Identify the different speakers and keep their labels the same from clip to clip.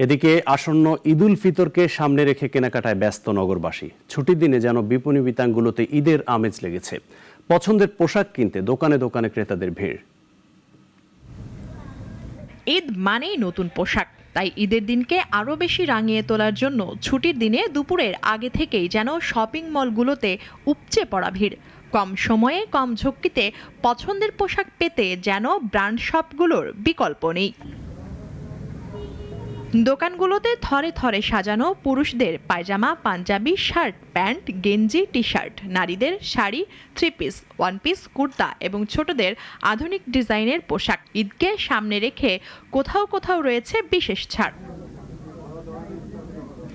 Speaker 1: এদিকে আসন্ন ঈদুল ফিতরকে সামনে রেখে কেনাকাটায় ব্যস্ত নগরবাসী। ছুটির দিনে যেন বিপণী বিতানগুলোতে ঈদের আমেজ লেগেছে। পছন্দের পোশাক কিনতে দোকানে দোকানে ক্রেতাদের ভিড়।
Speaker 2: ঈদ মানেই নতুন পোশাক, তাই ঈদের দিনকে আরও বেশি রাঙিয়ে তোলার জন্য ছুটির দিনে দুপুরের আগে থেকেই যেন শপিং মলগুলোতে উপচে পড়া ভিড়। কম সময়ে কম ঝক্কিতে পছন্দের পোশাক পেতে যেন ব্র্যান্ড শপগুলোর বিকল্প নেই। দোকানগুলোতে থরে থরে সাজানো পুরুষদের পায়জামা, পাঞ্জাবি, শার্ট, প্যান্ট, গেঞ্জি, টি শার্ট, নারীদের sari, three piece, one piece, kurta এবং ছোটদের আধুনিক ডিজাইনের পোশাক। ঈদকে সামনে রেখে কোথাও কোথাও রয়েছে বিশেষ ছাড়।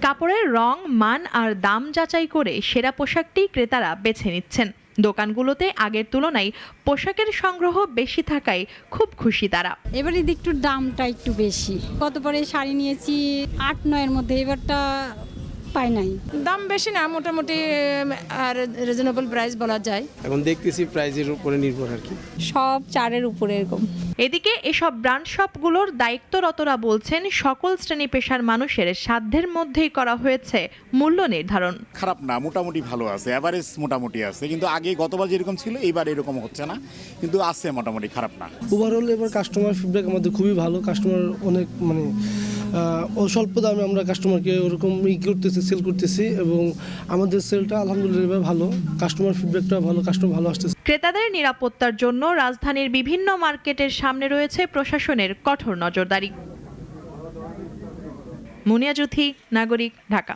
Speaker 2: কাপড়ের রং, মান আর দাম যাচাই করে সেরা পোশাকটি ক্রেতারা বেছে নিচ্ছেন। দোকানগুলোতে আগের তুলনায় পোশাকের সংগ্রহ বেশি থাকায় খুব খুশি তারা।
Speaker 3: এবার ঈদ একটু দামটা একটু বেশি। গত পরে শাড়ি নিয়েছি ৮-৯ মধ্যে, এবারটা পাই নাই।
Speaker 4: দাম বেশি না, মোটামুটি আর রিজনেবল প্রাইস বলা যায়।
Speaker 5: এখন দেখতেছি প্রাইজের উপরে নির্ভর আর কি,
Speaker 3: সব 4-এর উপরে এরকম।
Speaker 2: এদিকে এসব ব্র্যান্ড শপগুলোর দায়িত্বরতরা বলছেন সকল শ্রেণী পেশার মানুষের সাধ্যের মধ্যেই করা হয়েছে মূল্য নির্ধারণ।
Speaker 6: খারাপ না, মোটামুটি ভালো আছে, এভারেজ মোটামুটি আছে, কিন্তু আগে গতবার যেরকম ছিল এইবার এরকম হচ্ছে না, কিন্তু আছে মোটামুটি, খারাপ না।
Speaker 7: ওভারঅল এবার কাস্টমার ফিডব্যাক আমাদের খুবই ভালো। কাস্টমার অনেক স্বল্প দামে আমরা কাস্টমারকে ওরকম করতেছি, সেল করতেছি এবং আমাদের সেলটা আলহামদুলিল্লাহ ভালো, কাস্টমার ফিডব্যাকটা ভালো, কাস্টমার ভালো আসতেছে।
Speaker 2: ক্রেতাদের নিরাপত্তার জন্য রাজধানীর বিভিন্ন মার্কেটের সামনে রয়েছে প্রশাসনের কঠোর নজরদারি। মুনিয়া জুথি, নাগরিক, ঢাকা।